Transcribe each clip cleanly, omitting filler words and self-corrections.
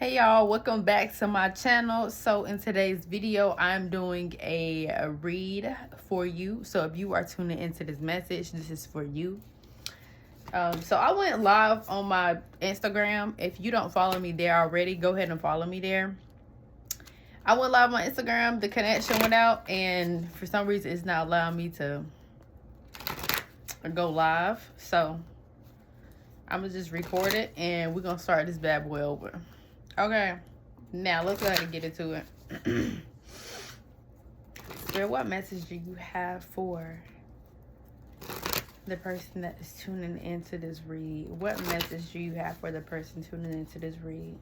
Hey y'all, welcome back to my channel. So in today's video, I'm doing a read for you. So if you are tuning into this message, this is for you. So I went live on my Instagram. If you don't follow me there already, go ahead and follow me there. I went live on Instagram, the connection went out, and for some reason it's not allowing me to go live. So I'm gonna just record it and we're gonna start this bad boy over. Okay, now let's go ahead and get into it. Spirit, what message do you have for the person that is tuning into this read? What message do you have for the person tuning into this read?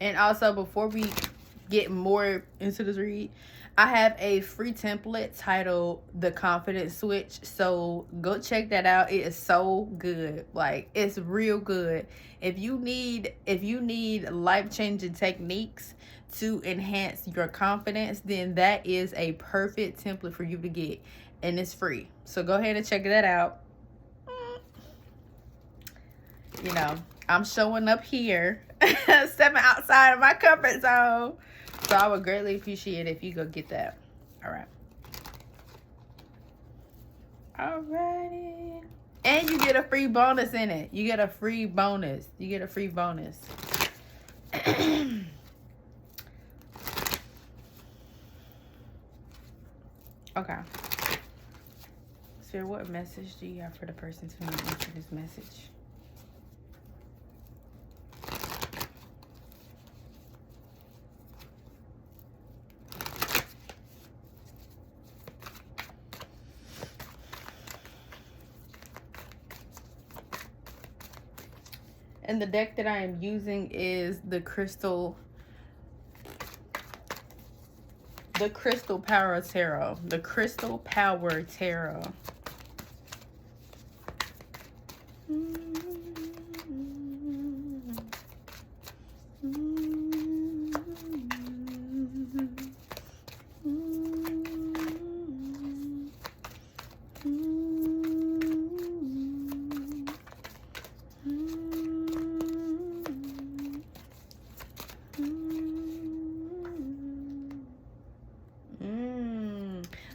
And also, before we get more into this read, I have a free template titled The Confidence Switch. So go check that out. It is so good. Like, it's real good. If you need life-changing techniques to enhance your confidence, then that is a perfect template for you to get. And it's free. So go ahead and check that out. You know, I'm showing up here, stepping outside of my comfort zone. So I would greatly appreciate it if you go get that. All right. Alrighty. And you get a free bonus in it. You get a free bonus. Okay. So what message do you have for the person tuning into this message? And the deck that I am using is the Crystal Power Tarot. The Crystal Power Tarot.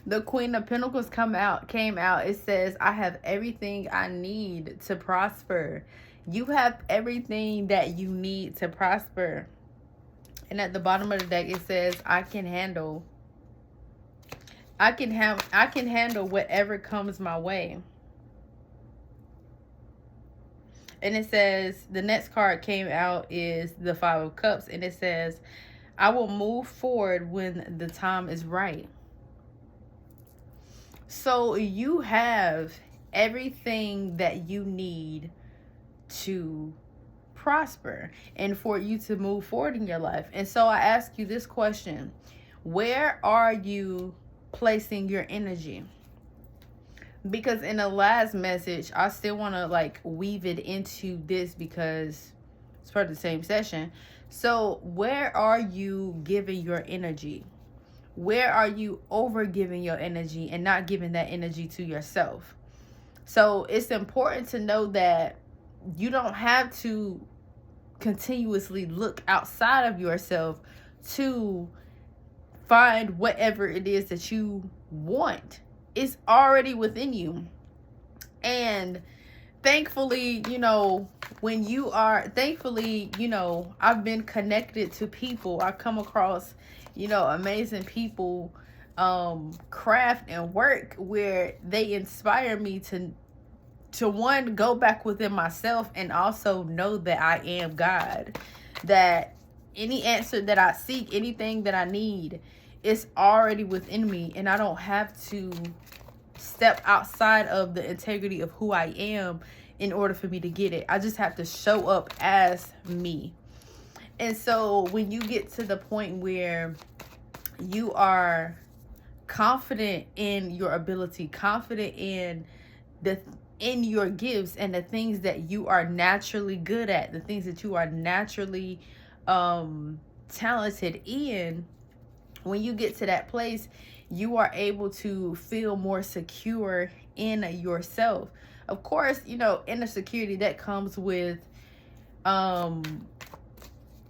The Queen of Pentacles came out. It says, I have everything I need to prosper. You have everything that you need to prosper. And at the bottom of the deck, it says, I can handle whatever comes my way. And it says, the next card came out is the Five of Cups. And it says, I will move forward when the time is right. So you have everything that you need to prosper and for you to move forward in your life. And so I ask you this question: where are you placing your energy? Because in the last message, I still want to weave it into this because it's part of the same session. So where are you giving your energy? Where are you over giving your energy and not giving that energy to yourself? So it's important to know that you don't have to continuously look outside of yourself to find whatever it is that you want. It's already within you. And thankfully, I've been connected to people. I come across amazing people, craft and work where they inspire me to one, go back within myself and also know that I am God, that any answer that I seek, anything that I need, is already within me, and I don't have to step outside of the integrity of who I am in order for me to get it. I just have to show up as me. And so when you get to the point where you are confident in your ability, confident in your gifts and the things that you are naturally good at, the things that you are naturally talented in, when you get to that place, you are able to feel more secure in yourself. Of course, inner security that comes with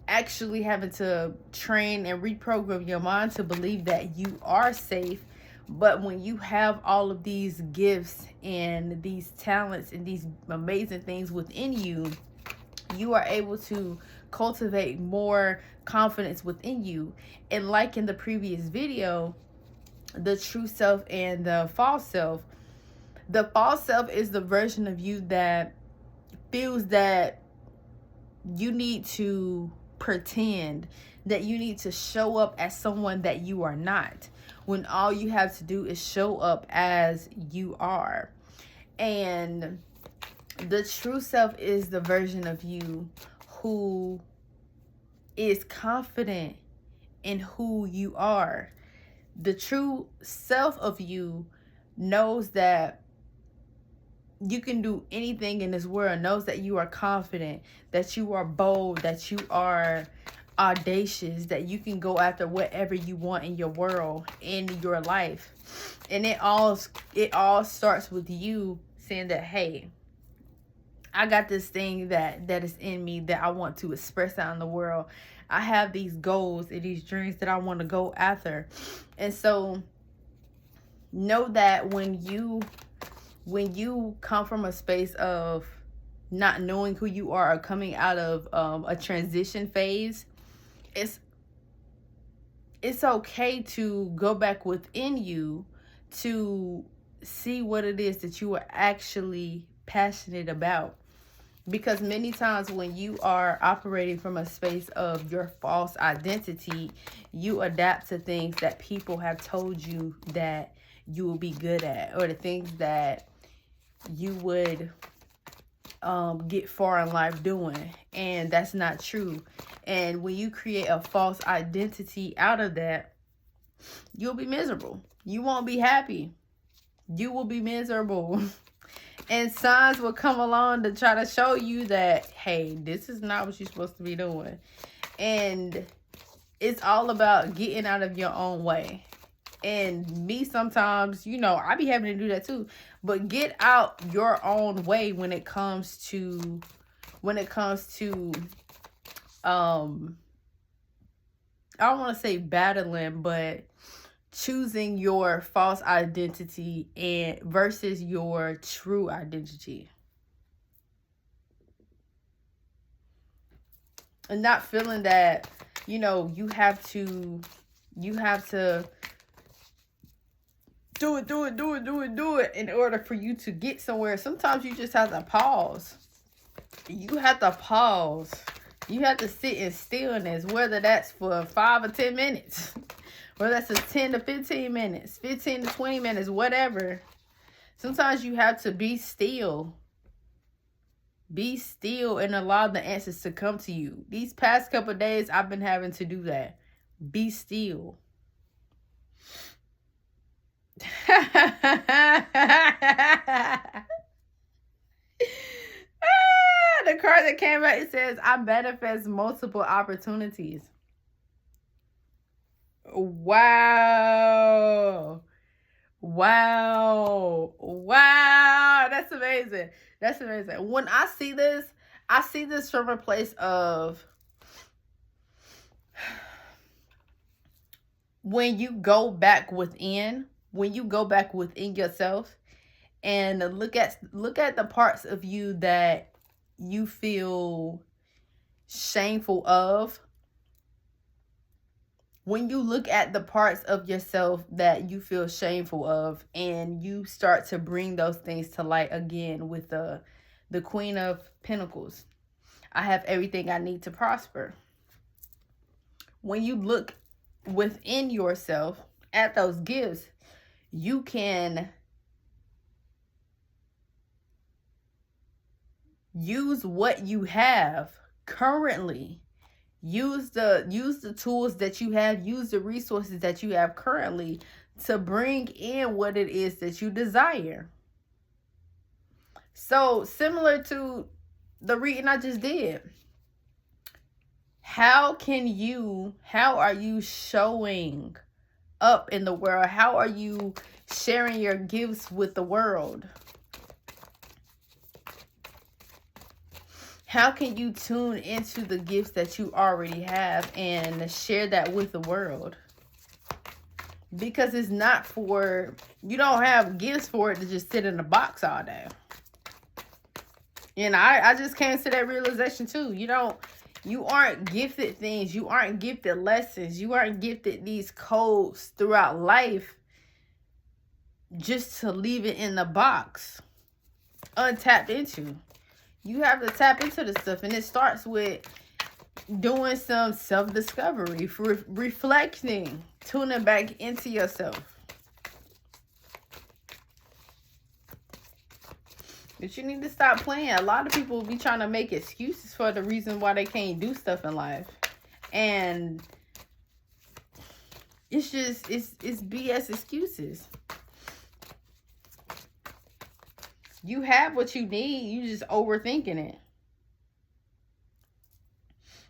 actually having to train and reprogram your mind to believe that you are safe. But when you have all of these gifts and these talents and these amazing things within you, you are able to cultivate more confidence within you. And like in the previous video, the true self and the false self. The false self is the version of you that feels that you need to pretend, that you need to show up as someone that you are not, when all you have to do is show up as you are. And the true self is the version of you who is confident in who you are. The true self of you knows that you can do anything in this world, knows that you are confident, that you are bold, that you are audacious, that you can go after whatever you want in your world, in your life. And it all starts with you saying that, hey, I got this thing that is in me that I want to express out in the world. I have these goals and these dreams that I want to go after. And so know that when you come from a space of not knowing who you are or coming out of a transition phase, it's okay to go back within you to see what it is that you are actually passionate about. Because many times when you are operating from a space of your false identity, you adapt to things that people have told you that you will be good at, or the things that you would get far in life doing. And that's not true. And when you create a false identity out of that, you'll be miserable. You won't be happy. You will be miserable. And signs will come along to try to show you that, hey, this is not what you're supposed to be doing. And it's all about getting out of your own way. And me, sometimes, I be having to do that too. But get out your own way when it comes to I don't want to say battling, but choosing your false identity and versus your true identity. And not feeling that, you have to do it in order for you to get somewhere. Sometimes you just have to pause. You have to pause. You have to sit in stillness, whether that's for 5 or 10 minutes. Whether that's 10 to 15 minutes, 15 to 20 minutes, whatever. Sometimes you have to be still. Be still and allow the answers to come to you. These past couple of days, I've been having to do that. Be still. The card that came out, it says, I manifest multiple opportunities. Wow. That's amazing. When I see this from a place of when you go back within yourself and look at the parts of you that you feel shameful of. When you look at the parts of yourself that you feel shameful of, and you start to bring those things to light again with the Queen of Pentacles. I have everything I need to prosper. When you look within yourself at those gifts, you can use what you have currently. Use the tools that you have, use the resources that you have currently to bring in what it is that you desire. So similar to the reading I just did, how are you showing up in the world? How are you sharing your gifts with the world? How can you tune into the gifts that you already have and share that with the world? Because it's not for, you don't have gifts for it to just sit in a box all day. And I just came to that realization too. You aren't gifted things. You aren't gifted lessons. You aren't gifted these codes throughout life just to leave it in the box untapped into. You have to tap into the stuff, and it starts with doing some self-discovery, reflecting, tuning back into yourself. But you need to stop playing. A lot of people be trying to make excuses for the reason why they can't do stuff in life. And it's just, it's BS excuses. You have what you need. You just overthinking it.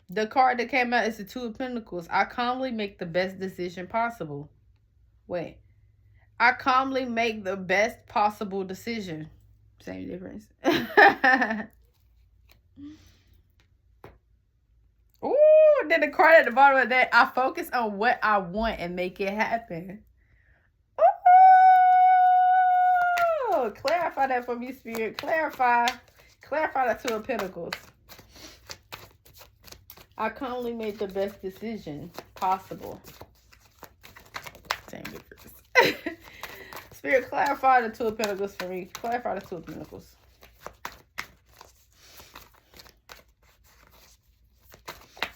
The card that came out is the Two of Pentacles. I calmly make the best decision possible. Wait. I calmly make the best possible decision. Same difference. Ooh, then the card at the bottom of that. I focus on what I want and make it happen. Ooh, clarify that for me, Spirit. Clarify the Two of Pentacles. I calmly made the best decision possible. Same difference. Spirit, clarify the Two of Pentacles for me. Clarify the Two of Pentacles.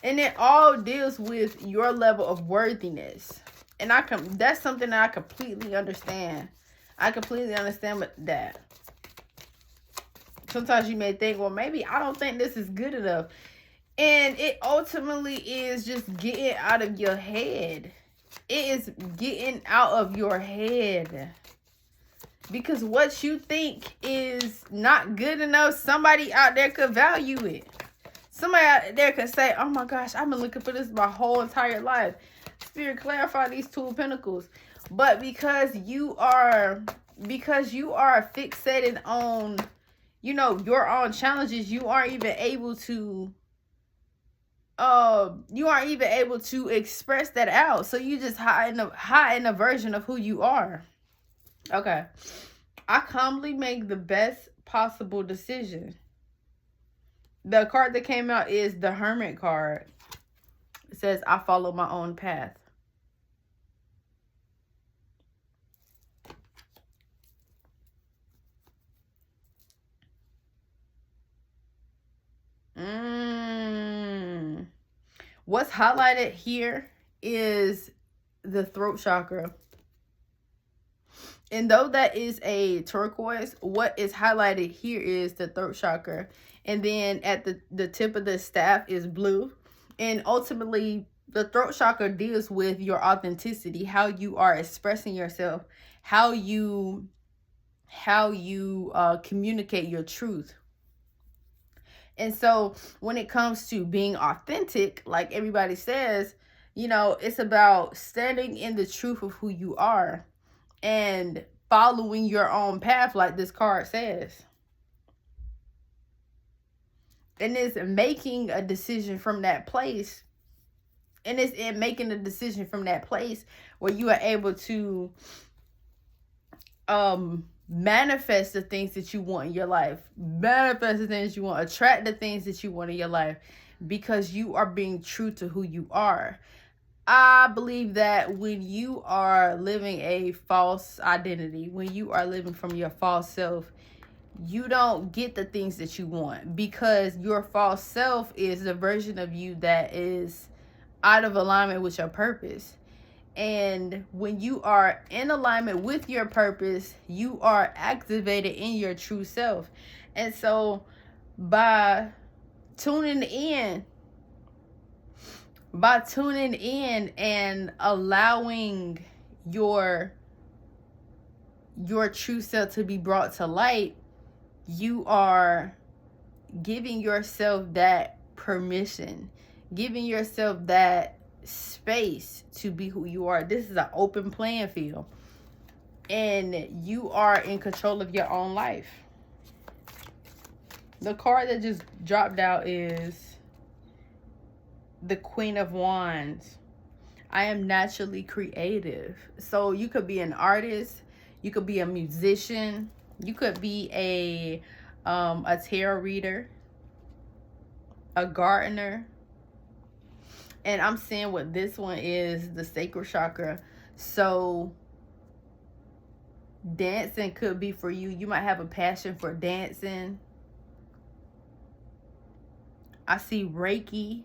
And it all deals with your level of worthiness. And that's something that I completely understand. I completely understand that. Sometimes you may think, well, maybe I don't think this is good enough. And it ultimately is just getting out of your head. It is getting out of your head. Because what you think is not good enough, somebody out there could value it. Somebody out there could say, oh my gosh, I've been looking for this my whole entire life. Spirit, clarify these Two of Pentacles. But because you are fixated on, your own challenges, you aren't even able to express that out. So you just hide in a version of who you are. Okay. I calmly make the best possible decision. The card that came out is the Hermit card. It says, I follow my own path. What's highlighted here is the throat chakra. And though that is a turquoise, what is highlighted here is the throat chakra. And then at the tip of the staff is blue. And ultimately, the throat chakra deals with your authenticity, how you are expressing yourself, how you communicate your truth. And so when it comes to being authentic, like everybody says, it's about standing in the truth of who you are and following your own path, like this card says. And it's making a decision from that place. And it's in making a decision from that place where you are able to manifest the things that you want in your life. Manifest the things you want. Attract the things that you want in your life. Because you are being true to who you are. I believe that when you are living a false identity, when you are living from your false self, you don't get the things that you want. Because your false self is the version of you that is out of alignment with your purpose. And when you are in alignment with your purpose, you are activated in your true self. And so by tuning in and allowing your true self to be brought to light, you are giving yourself that permission, giving yourself that space to be who you are. This is an open playing field, and you are in control of your own life. The card that just dropped out is the Queen of Wands. I am naturally creative. So you could be an artist, you could be a musician, you could be a tarot reader, a gardener. And I'm seeing what this one is, the sacral chakra. So dancing could be for you. You might have a passion for dancing. I see Reiki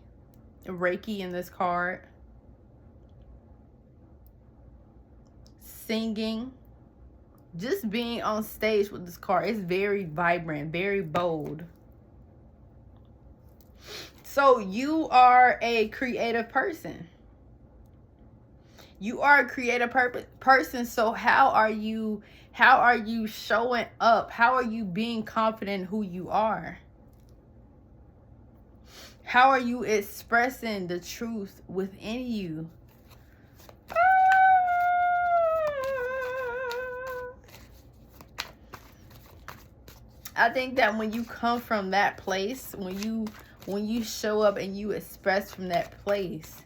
in this card. Singing. Just being on stage with this card. It's very vibrant, very bold. So you are a creative person. You are a creative person. So how are you showing up? How are you being confident in who you are? How are you expressing the truth within you? I think that when you come from that place, when you show up and you express from that place,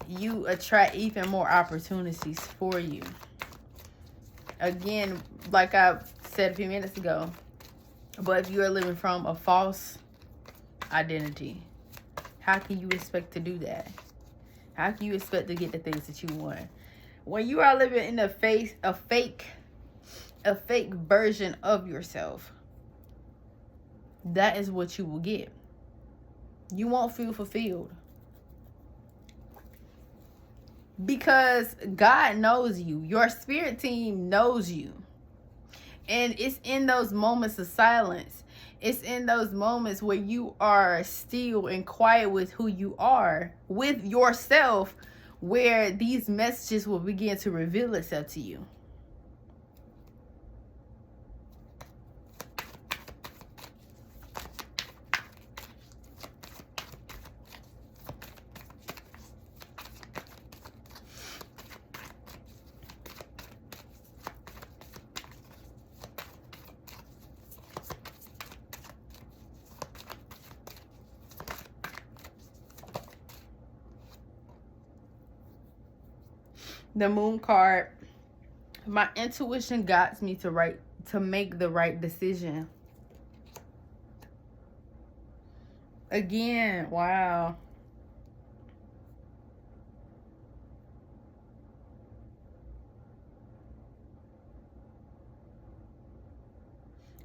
you attract even more opportunities for you. Again, like I said a few minutes ago, but if you are living from a false identity, how can you expect to do that? How can you expect to get the things that you want? When you are living in a fake version of yourself, that is what you will get. You won't feel fulfilled. Because God knows you. Your spirit team knows you. And it's in those moments of silence. It's in those moments where you are still and quiet with who you are, with yourself, where these messages will begin to reveal itself to you. The Moon card. My intuition guides me to make the right decision. Again, wow.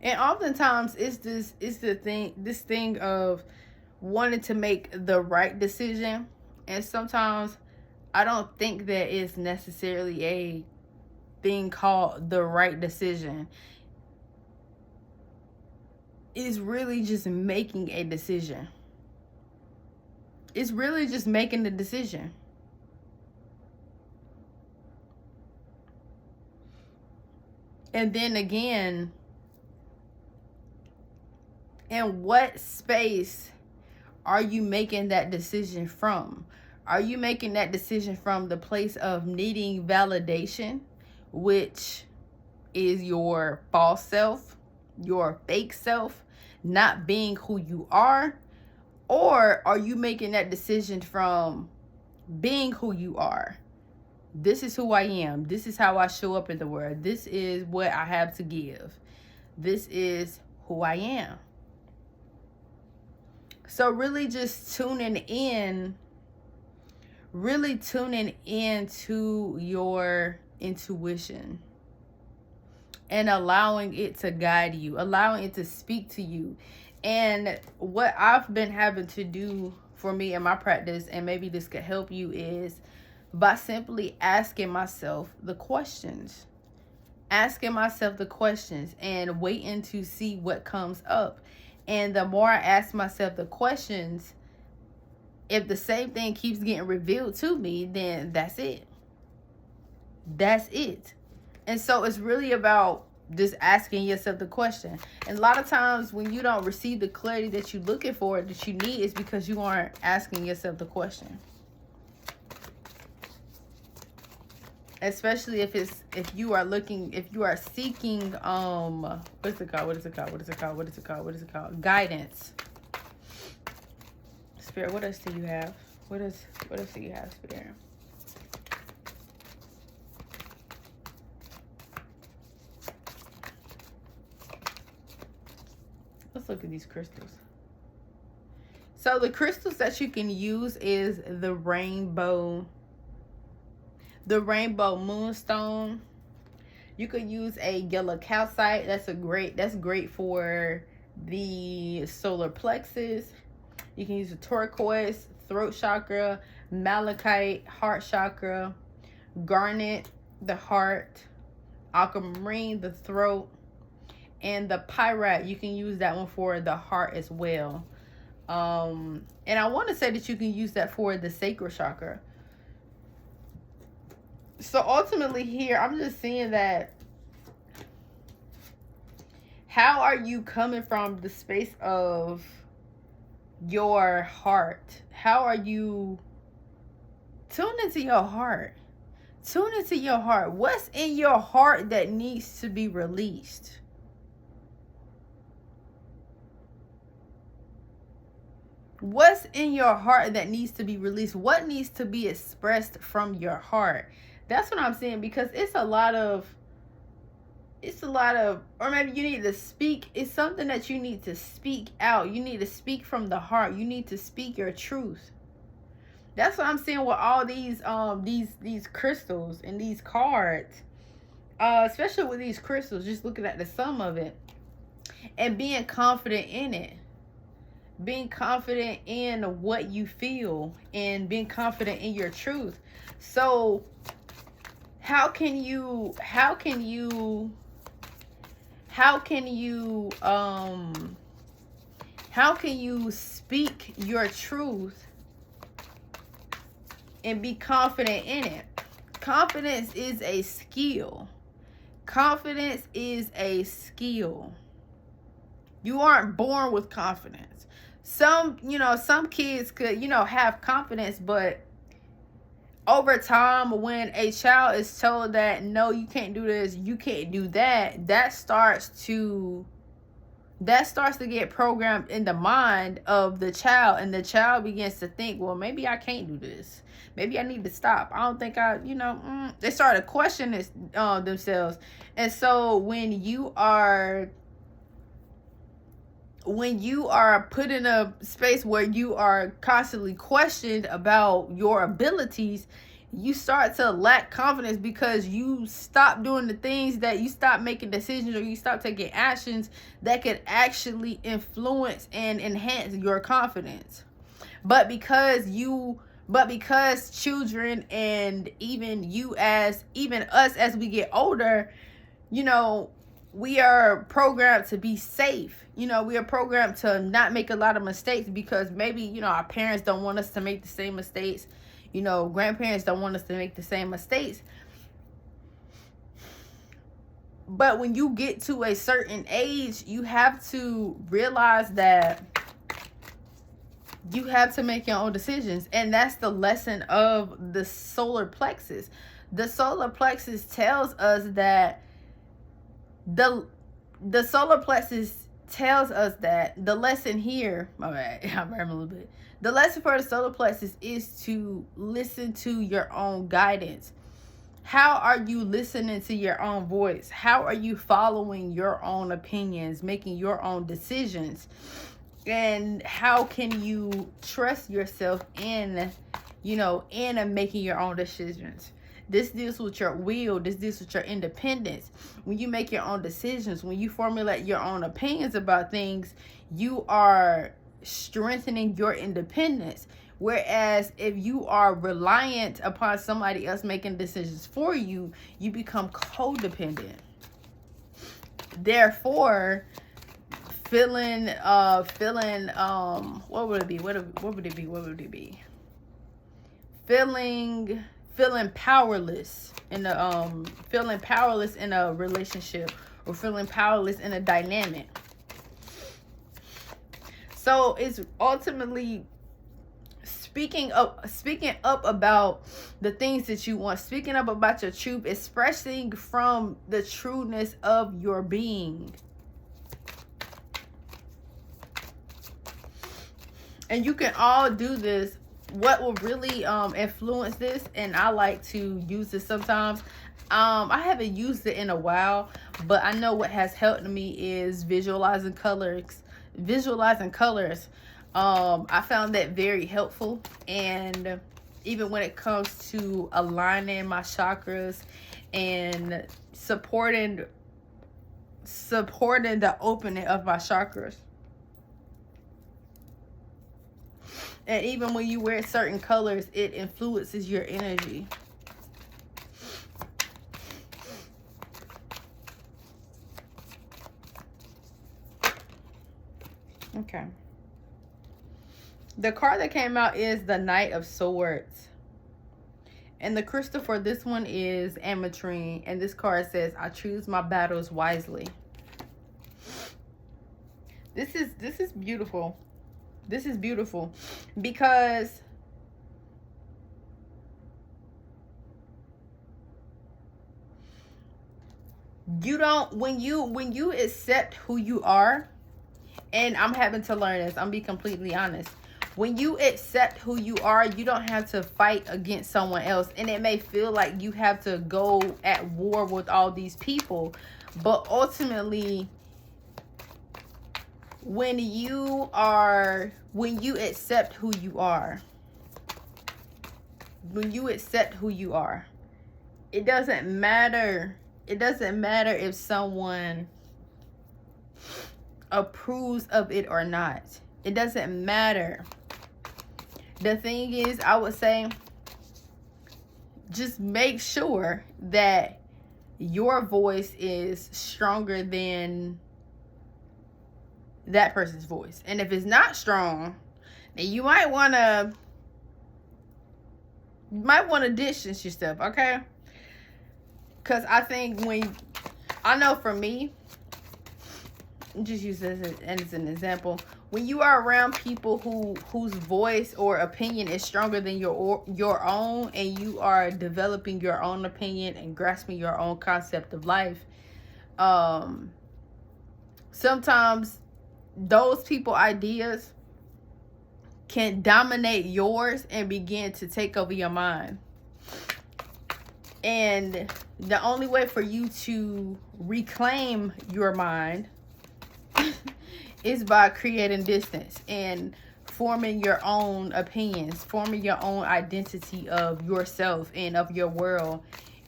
And oftentimes it's this thing of wanting to make the right decision. And sometimes I don't think that it's necessarily a thing called the right decision. It's really just making a decision. It's really just making the decision. And then again, in what space are you making that decision from? Are you making that decision from the place of needing validation, which is your false self, your fake self, not being who you are? Or are you making that decision from being who you are? This is who I am. This is how I show up in the world. This is what I have to give. This is who I am. So really just tuning into your intuition and allowing it to guide you, allowing it to speak to you. And what I've been having to do for me in my practice, and maybe this could help you, is by simply asking myself the questions. Asking myself the questions and waiting to see what comes up. And the more I ask myself the questions, if the same thing keeps getting revealed to me, then that's it. That's it. And so it's really about just asking yourself the question. And a lot of times when you don't receive the clarity that you're looking for, that you need, is because you aren't asking yourself the question. especially if you are seeking what is it called, guidance. Spirit, what else do you have? What else do you have, Spirit? Let's look at these crystals. So the crystals that you can use is the rainbow moonstone. You could use a yellow calcite. That's great for the solar plexus. You can use a turquoise, throat chakra, malachite, heart chakra, garnet, the heart, aquamarine, the throat, and the pyrite. You can use that one for the heart as well. And I want to say that you can use that for the sacral chakra. So ultimately here, I'm just seeing that, how are you coming from the space of your heart? How are you tuned into your heart? Tune into your heart. What's in your heart that needs to be released? What's in your heart that needs to be released? What needs to be expressed from your heart? That's what I'm saying, because it's a lot of, or maybe you need to speak. It's something that you need to speak out. You need to speak from the heart. You need to speak your truth. That's what I'm saying with all these crystals and these cards. Especially with these crystals, just looking at the sum of it and being confident in it. Being confident in what you feel and being confident in your truth. So how can you speak your truth and be confident in it? Confidence is a skill. Confidence is a skill. You aren't born with confidence. Some kids could, have confidence, but over time, when a child is told that, no, you can't do this, you can't do that, that starts to get programmed in the mind of the child, and the child begins to think, well, maybe I can't do this. Maybe I need to stop. I don't think they start to question this themselves. And so when you are put in a space where you are constantly questioned about your abilities, you start to lack confidence because you stop doing the things, that you stop making decisions, or you stop taking actions that could actually influence and enhance your confidence. But because children, and even us as we get older, we are programmed to be safe. We are programmed to not make a lot of mistakes because maybe, our parents don't want us to make the same mistakes. Grandparents don't want us to make the same mistakes. But when you get to a certain age, you have to realize that you have to make your own decisions. And that's the lesson of the solar plexus. The solar plexus tells us that the solar plexus tells us that the lesson here, my bad, I'm a little bit. The lesson for the solar plexus is to listen to your own guidance. How are you listening to your own voice? How are you following your own opinions, making your own decisions? And how can you trust yourself in making your own decisions? This deals with your will. This deals with your independence. When you make your own decisions, when you formulate your own opinions about things, you are strengthening your independence. Whereas if you are reliant upon somebody else making decisions for you, you become codependent. Therefore, feeling what would it be? What would it be? Feeling powerless in a relationship, or feeling powerless in a dynamic. So it's ultimately speaking up about the things that you want, speaking up about your truth, expressing from the trueness of your being. And you can all do this. What will really influence this, and I like to use this sometimes. I haven't used it in a while, but I know what has helped me is visualizing colors. I found that very helpful, and even when it comes to aligning my chakras and supporting the opening of my chakras. And even when you wear certain colors, it influences your energy. Okay. The card that came out is the Knight of Swords. And the crystal for this one is ametrine. And this card says, I choose my battles wisely. This is beautiful. This is beautiful because you don't, when you accept who you are, and I'm having to learn this, I'm be completely honest. When you accept who you are, you don't have to fight against someone else. And it may feel like you have to go at war with all these people, but ultimately, when you accept who you are, it doesn't matter if someone approves of it or not. It doesn't matter. The thing is, I would say, just make sure that your voice is stronger than that person's voice. And if it's not strong, then you might want to distance yourself, okay? Because I think I know for me, just use this as an example. When you are around people whose voice or opinion is stronger than your own, and you are developing your own opinion and grasping your own concept of life, sometimes those people ideas can dominate yours and begin to take over your mind. And the only way for you to reclaim your mind is by creating distance and forming your own opinions, forming your own identity of yourself and of your world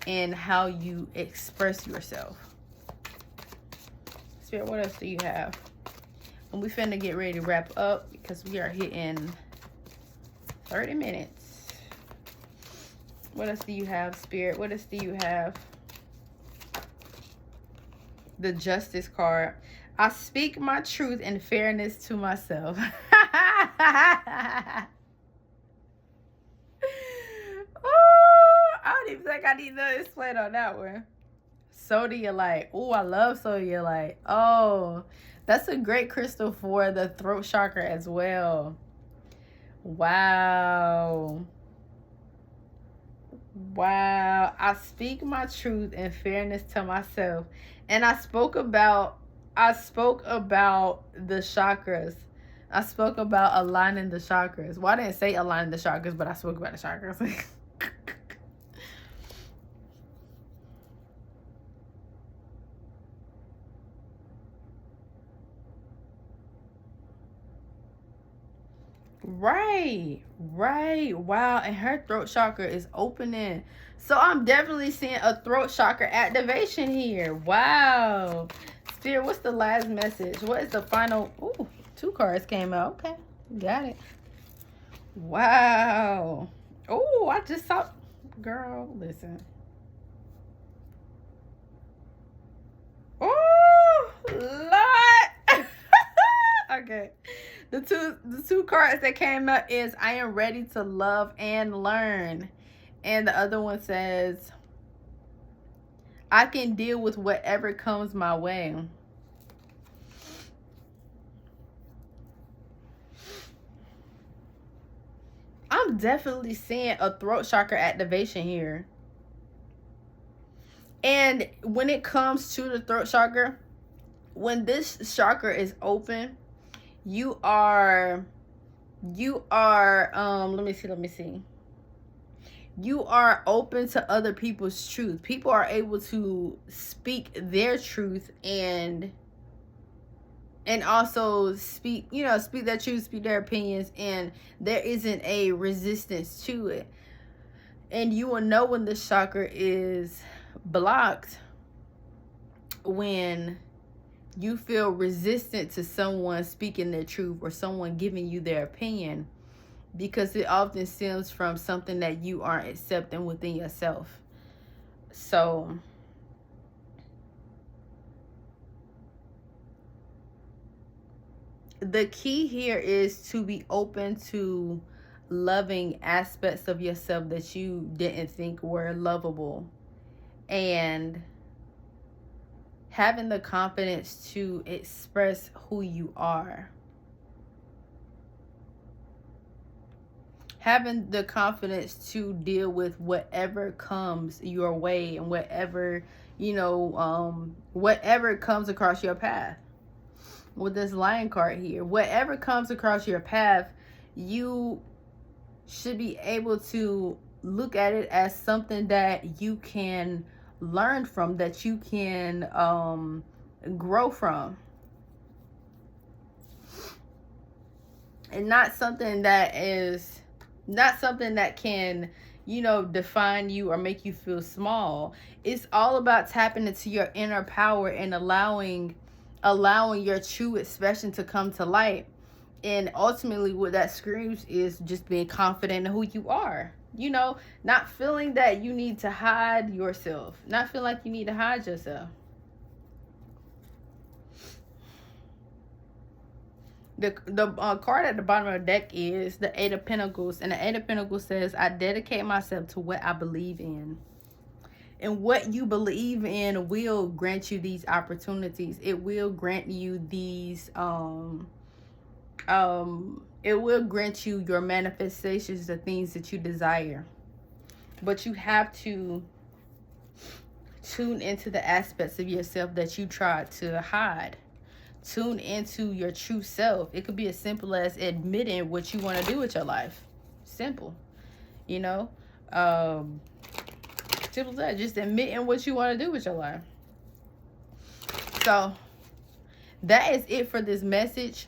and how you express yourself. Spirit, what else do you have? And we finna get ready to wrap up because we are hitting 30 minutes. What else do you have, Spirit? What else do you have? The Justice card. I speak my truth and fairness to myself. Oh, I don't even think I need to explain on that one. Sodalite. Oh, I love Sodalite. Oh, that's a great crystal for the throat chakra as well. Wow. Wow. I speak my truth and fairness to myself. And I spoke about the chakras. I spoke about aligning the chakras. Well, I didn't say aligning the chakras, but I spoke about the chakras. Right. Wow. And her throat chakra is opening. So I'm definitely seeing a throat chakra activation here. Wow. Spirit, what's the last message? What is the final? Ooh, 2 cards came out. Okay. Got it. Wow. Oh, I just saw. Girl, listen. Oh, Lord. Okay. The two cards that came up is I am ready to love and learn. And the other one says I can deal with whatever comes my way. I'm definitely seeing a throat chakra activation here. And when it comes to the throat chakra, when this chakra is open, you are let me see. You are open to other people's truth. People are able to speak their truth and also speak their truth, speak their opinions, and there isn't a resistance to it. And you will know when the chakra is blocked when you feel resistant to someone speaking their truth or someone giving you their opinion, because it often stems from something that you aren't accepting within yourself. So the key here is to be open to loving aspects of yourself that you didn't think were lovable, and having the confidence to express who you are. Having the confidence to deal with whatever comes your way and whatever, whatever comes across your path. With this Lion card here, whatever comes across your path, you should be able to look at it as something that you can learn from, that you can grow from, and not something that can define you or make you feel small. It's all about tapping into your inner power and allowing your true expression to come to light. And ultimately what that screams is just being confident in who you are. Not feeling that you need to hide yourself. Not feeling like you need to hide yourself. The card at the bottom of the deck is the Eight of Pentacles. And the Eight of Pentacles says, I dedicate myself to what I believe in. And what you believe in will grant you these opportunities. It will grant you these it will grant you your manifestations, the things that you desire. But you have to tune into the aspects of yourself that you tried to hide. Tune into your true self. It could be as simple as admitting what you want to do with your life. Simple. Simple as that. Just admitting what you want to do with your life. So that is it for this message.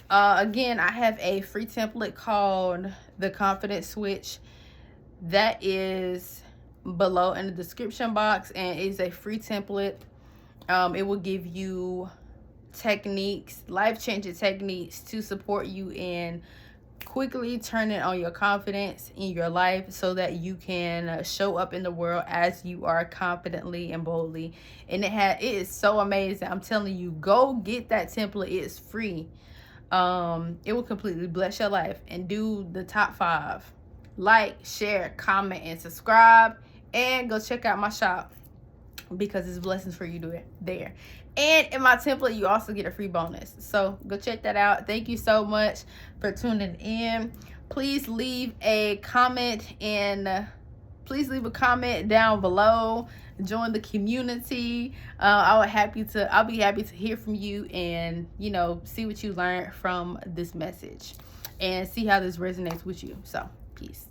Again, I have a free template called the Confidence Switch that is below in the description box, and it's a free template. It will give you techniques, life-changing techniques to support you in quickly turning on your confidence in your life so that you can show up in the world as you are, confidently and boldly. And it is so amazing. I'm telling you, go get that template. It's free. It will completely bless your life. And do the top 5: like, share, comment, and subscribe. And go check out my shop, because it's blessings for you to it there. And in my template, you also get a free bonus. So go check that out. Thank you so much for tuning in. Please leave a comment, and please leave a comment down below. Join the community. I'll be happy to hear from you and see what you learned from this message and see how this resonates with you. So peace.